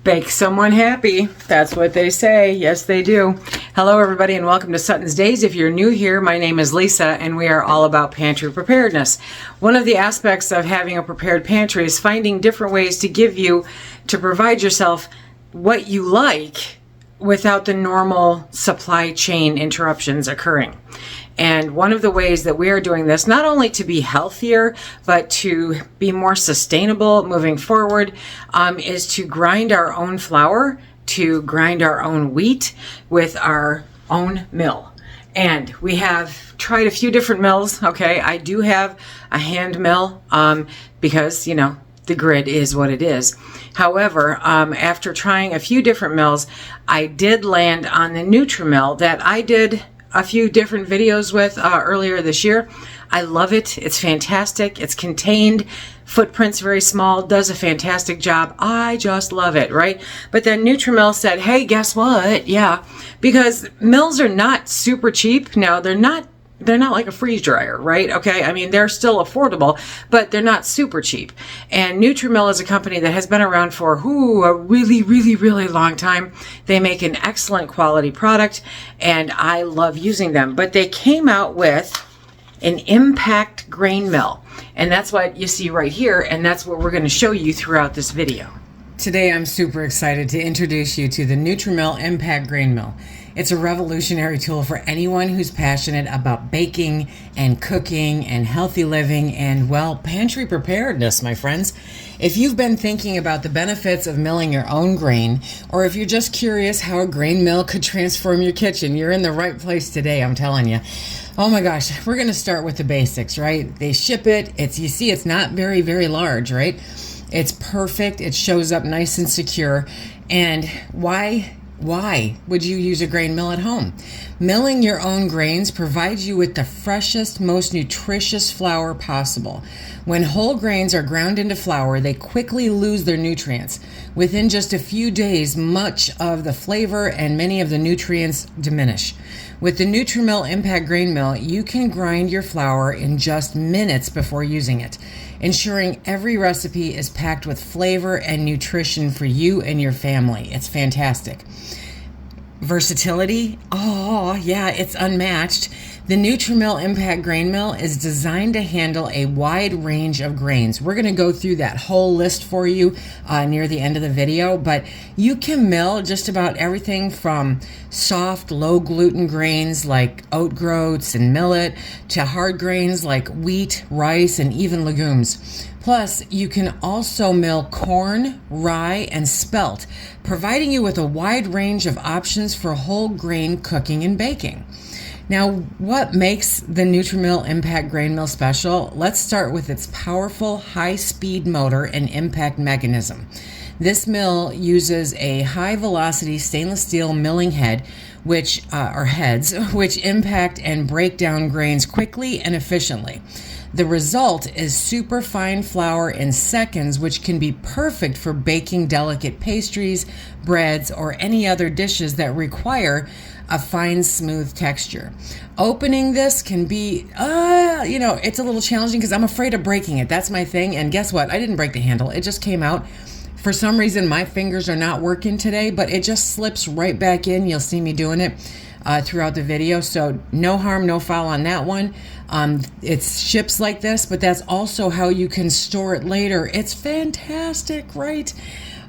Bake someone happy. That's what they say. Yes, they do. Hello, everybody, and welcome to SuttonsDaze. If you're new here, my name is Lisa, and we are all about pantry preparedness. One of the aspects of having a prepared pantry is finding different ways to provide yourself what you like without the normal supply chain interruptions occurring. And one of the ways that we are doing this, not only to be healthier, but to be more sustainable moving forward, is to grind our own flour, to grind our own wheat with our own mill. And we have tried a few different mills. Okay, I do have a hand mill because, you know, the grid is what it is. However, after trying a few different mills, I did land on the Nutrimill that I did a few different videos with earlier this year. I love it. It's fantastic. It's contained. Footprint's very small. Does a fantastic job. I just love it, right? But then Nutrimill said, hey, guess what? Yeah, because mills are not super cheap. Now, they're not like a freeze dryer, right? Okay, I mean, they're still affordable, but they're not super cheap. And Nutrimill is a company that has been around for a really, really, really long time. They make an excellent quality product, and I love using them. But they came out with an Impact Grain Mill, and that's what you see right here, and that's what we're going to show you throughout this video. Today, I'm super excited to introduce you to the Nutrimill Impact Grain Mill. It's a revolutionary tool for anyone who's passionate about baking and cooking and healthy living and, well, pantry preparedness, my friends. If you've been thinking about the benefits of milling your own grain, or if you're just curious how a grain mill could transform your kitchen, you're in the right place today, I'm telling you. Oh my gosh, we're going to start with the basics, right? They ship it. You see, it's not very, very large, right? It's perfect. It shows up nice and secure. And why would you use a grain mill at home? Milling your own grains provides you with the freshest, most nutritious flour possible. When whole grains are ground into flour, they quickly lose their nutrients. Within just a few days, much of the flavor and many of the nutrients diminish. With the Nutrimill Impact Grain Mill, you can grind your flour in just minutes before using it, ensuring every recipe is packed with flavor and nutrition for you and your family. It's fantastic. Versatility? Oh, yeah, it's unmatched. The Nutrimill Impact Grain Mill is designed to handle a wide range of grains. We're going to go through that whole list for you near the end of the video, but you can mill just about everything from soft, low-gluten grains like oat groats and millet to hard grains like wheat, rice, and even legumes. Plus, you can also mill corn, rye, and spelt, providing you with a wide range of options for whole grain cooking and baking. Now, what makes the Nutrimill Impact Grain Mill special? Let's start with its powerful high-speed motor and impact mechanism. This mill uses a high-velocity stainless steel milling head, which impact and break down grains quickly and efficiently. The result is super fine flour in seconds, which can be perfect for baking delicate pastries, breads, or any other dishes that require a fine, smooth texture. Opening this can be, it's a little challenging because I'm afraid of breaking it. That's my thing. And guess what? I didn't break the handle. It just came out. For some reason, my fingers are not working today, but it just slips right back in. You'll see me doing it throughout the video. So no harm, no foul on that one. It ships like this, but that's also how you can store it later. It's fantastic, right?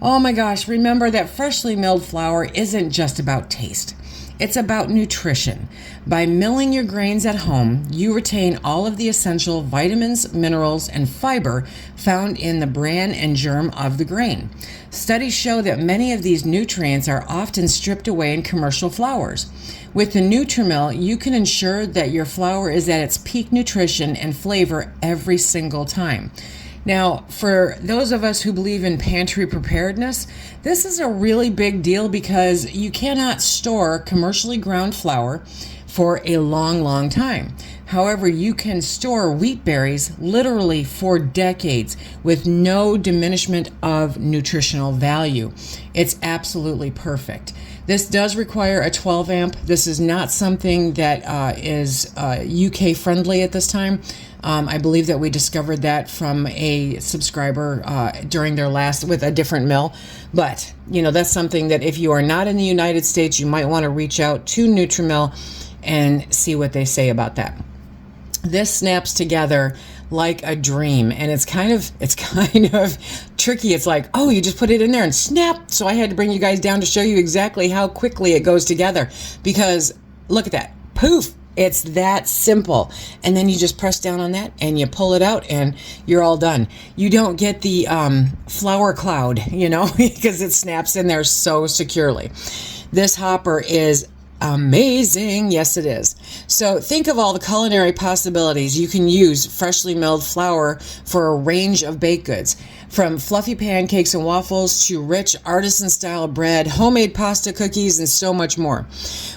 Oh my gosh, remember that freshly milled flour isn't just about taste. It's about nutrition. By milling your grains at home, you retain all of the essential vitamins, minerals, and fiber found in the bran and germ of the grain. Studies show that many of these nutrients are often stripped away in commercial flours. With the Nutrimill, you can ensure that your flour is at its peak nutrition and flavor every single time. Now, for those of us who believe in pantry preparedness, this is a really big deal because you cannot store commercially ground flour for a long, long time. However, you can store wheat berries literally for decades with no diminishment of nutritional value. It's absolutely perfect. This does require a 12 amp. This is not something that is UK friendly at this time. I believe that we discovered that from a subscriber during their last with a different mill. But, you know, that's something that if you are not in the United States, you might want to reach out to Nutrimill and see what they say about that. This snaps together like a dream, and it's kind of tricky. It's like, oh, you just put it in there and snap. So I had to bring you guys down to show you exactly how quickly it goes together, because look at that. Poof. It's that simple. And then you just press down on that and you pull it out and you're all done. You don't get the flour cloud, you know, because it snaps in there so securely. This hopper is amazing. Yes, it is. So think of all the culinary possibilities. You can use freshly milled flour for a range of baked goods, from fluffy pancakes and waffles to rich artisan-style bread, homemade pasta, cookies, and so much more.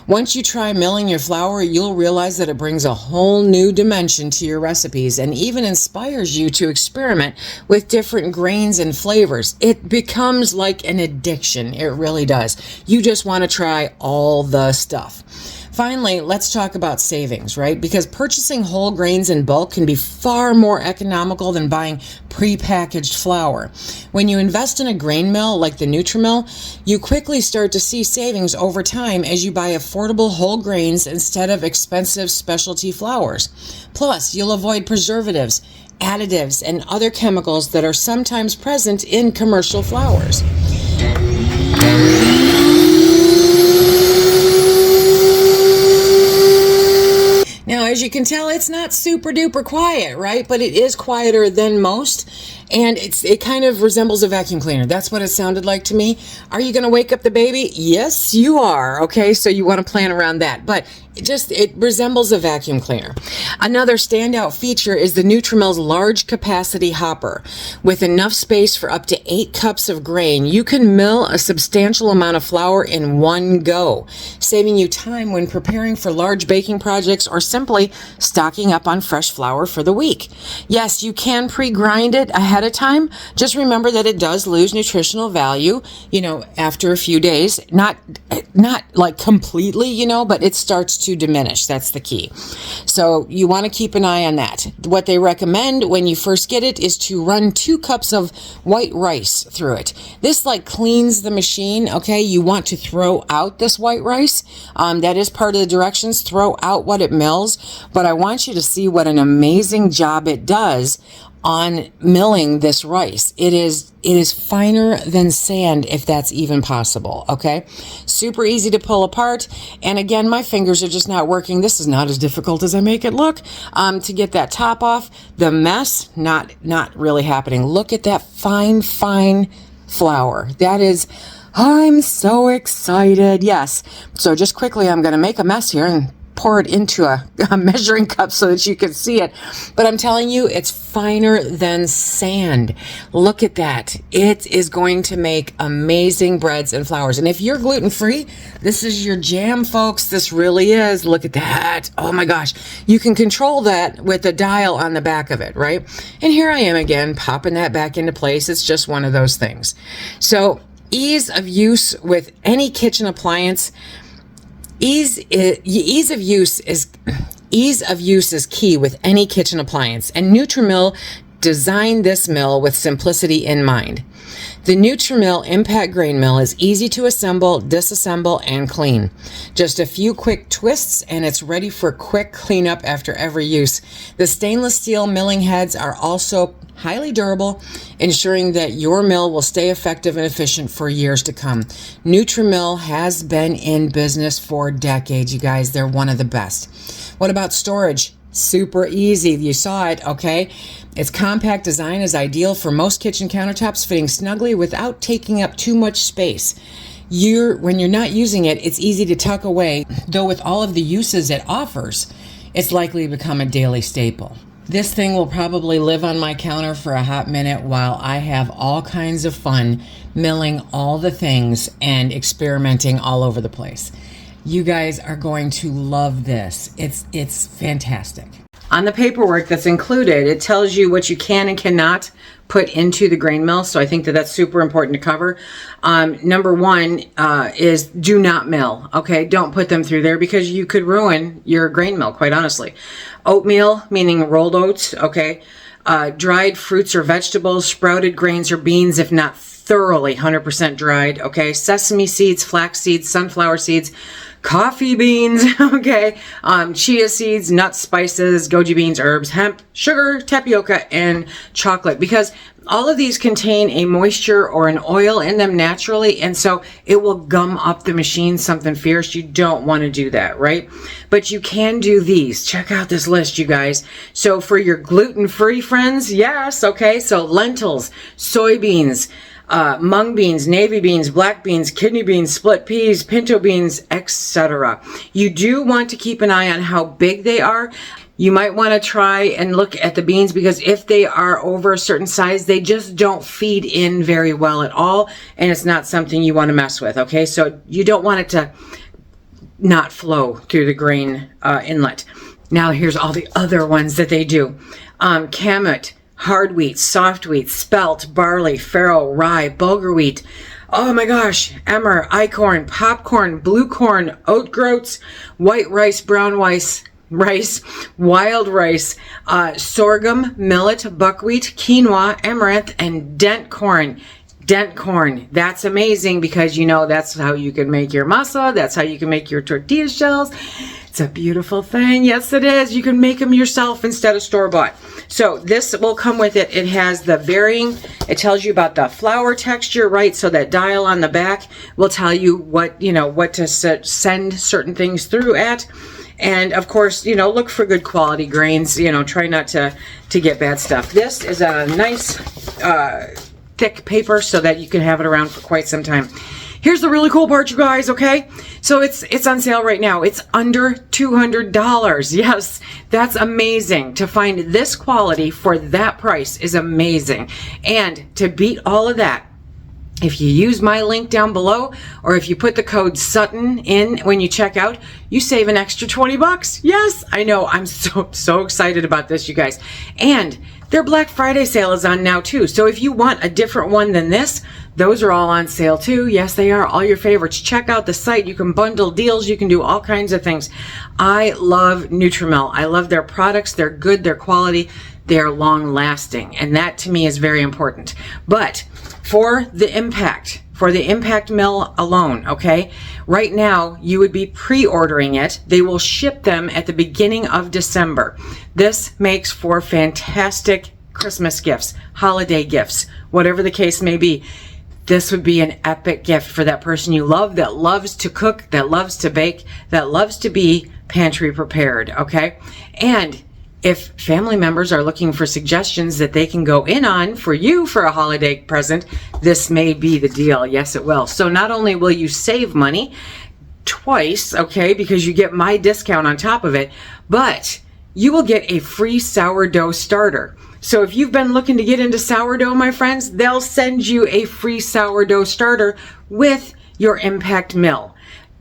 Once you try milling your flour, you'll realize that it brings a whole new dimension to your recipes and even inspires you to experiment with different grains and flavors. It becomes like an addiction. It really does. You just want to try all the stuff. Finally, let's talk about savings, right? Because purchasing whole grains in bulk can be far more economical than buying prepackaged flour. When you invest in a grain mill like the Nutrimill, you quickly start to see savings over time as you buy affordable whole grains instead of expensive specialty flours. Plus, you'll avoid preservatives, additives, and other chemicals that are sometimes present in commercial flours. Now, as you can tell, it's not super duper quiet, right? But it is quieter than most, and it kind of resembles a vacuum cleaner. That's what it sounded like to me. Are you going to wake up the baby? Yes, you are. Okay, so you want to plan around that. But it resembles a vacuum cleaner. Another standout feature is the Nutrimill's large capacity hopper. With enough space for up to 8 cups of grain, you can mill a substantial amount of flour in one go, saving you time when preparing for large baking projects or simply stocking up on fresh flour for the week. Yes, you can pre-grind it ahead of time. Just remember that it does lose nutritional value, you know, after a few days. Not like completely, you know, but it starts to diminish. That's the key. So you want to keep an eye on that. What they recommend when you first get it is to run 2 cups of white rice through it. This like cleans the machine. Okay, you want to throw out this white rice. That is part of the directions. Throw out what it mills, but I want you to see what an amazing job it does on milling this rice. It is finer than sand, if that's even possible. Okay, super easy to pull apart. And again, my fingers are just not working. This is not as difficult as I make it look. To get that top off, the mess not really happening. Look at that fine flour. That is, I'm so excited. Yes. So just quickly, I'm going to make a mess here and pour it into a measuring cup so that you can see it. But I'm telling you, it's finer than sand. Look at that. It is going to make amazing breads and flours. And if you're gluten-free, this is your jam, folks. This really is. Look at that. Oh my gosh. You can control that with a dial on the back of it, right? And here I am again, popping that back into place. It's just one of those things. So ease of use with any kitchen appliance. Ease of use is key with any kitchen appliance, and Nutrimill designed this mill with simplicity in mind. The Nutrimill Impact Grain Mill is easy to assemble, disassemble, and clean. Just a few quick twists and it's ready for quick cleanup after every use. The stainless steel milling heads are also highly durable, ensuring that your mill will stay effective and efficient for years to come. Nutrimill has been in business for decades, you guys. They're one of the best. What about storage? Super easy. You saw it, okay? Its compact design is ideal for most kitchen countertops, fitting snugly without taking up too much space. When you're not using it, it's easy to tuck away, though with all of the uses it offers, it's likely to become a daily staple. This thing will probably live on my counter for a hot minute while I have all kinds of fun milling all the things and experimenting all over the place. You guys are going to love this. It's fantastic. On the paperwork that's included, it tells you what you can and cannot put into the grain mill. So I think that that's super important to cover. Number one is do not mill. Okay, don't put them through there because you could ruin your grain mill, quite honestly. Oatmeal, meaning rolled oats. Okay, dried fruits or vegetables, sprouted grains or beans, if not thoroughly 100% dried. Okay, sesame seeds, flax seeds, sunflower seeds, coffee beans, okay, chia seeds, nuts, spices, goji beans, herbs, hemp, sugar, tapioca, and chocolate, because all of these contain a moisture or an oil in them naturally, and so it will gum up the machine something fierce. You don't want to do that, right? But you can do these. Check out this list, you guys. So for your gluten-free friends, yes, okay, so lentils, soybeans, mung beans, navy beans, black beans, kidney beans, split peas, pinto beans, etc. You do want to keep an eye on how big they are. You might want to try and look at the beans because if they are over a certain size, they just don't feed in very well at all, and it's not something you want to mess with, okay? So you don't want it to not flow through the grain inlet. Now here's all the other ones that they do. Kamut, hard wheat, soft wheat, spelt, barley, farro, rye, bulgur wheat. Oh my gosh, emmer, einkorn, popcorn, blue corn, oat groats, white rice, brown rice, wild rice, sorghum, millet, buckwheat, quinoa, amaranth, and dent corn. Dent corn. That's amazing because you know that's how you can make your masa. That's how you can make your tortilla shells. It's a beautiful thing. Yes, it is. You can make them yourself instead of store-bought. So this will come with it. It has the varying, it tells you about the flour texture, right? So that dial on the back will tell you what, what to send certain things through at. And of course, look for good quality grains, try not to get bad stuff. This is a nice thick paper so that you can have it around for quite some time. Here's the really cool part, you guys, okay? So it's on sale right now. It's under $200. Yes, that's amazing. To find this quality for that price is amazing. And to beat all of that, if you use my link down below, or if you put the code Sutton in when you check out, you save an extra 20 bucks. Yes, I know. I'm so excited about this, you guys. And their Black Friday sale is on now too. So if you want a different one than this, those are all on sale too. Yes, they are. All your favorites. Check out the site. You can bundle deals. You can do all kinds of things. I love Nutrimill. I love their products. They're good. They're quality. They're long lasting. And that to me is very important. But for the Impact Mill alone, okay, right now you would be pre-ordering it. They will ship them at the beginning of December. This makes for fantastic Christmas gifts, holiday gifts, whatever the case may be. This would be an epic gift for that person you love, that loves to cook, that loves to bake, that loves to be pantry prepared, okay? And if family members are looking for suggestions that they can go in on for you for a holiday present, this may be the deal. Yes, it will. So not only will you save money twice, okay, because you get my discount on top of it, but you will get a free sourdough starter. So if you've been looking to get into sourdough, my friends, they'll send you a free sourdough starter with your Impact Mill.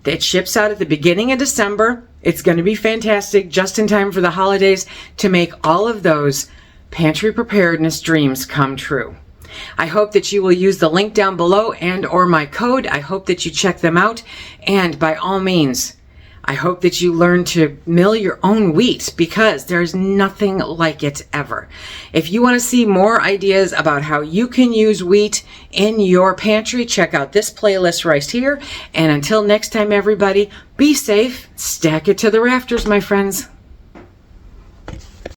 It ships out at the beginning of December. It's going to be fantastic, just in time for the holidays to make all of those pantry preparedness dreams come true. I hope that you will use the link down below and or my code. I hope that you check them out. And by all means, I hope that you learn to mill your own wheat because there's nothing like it ever. If you want to see more ideas about how you can use wheat in your pantry, check out this playlist right here. And until next time, everybody, be safe, stack it to the rafters, my friends.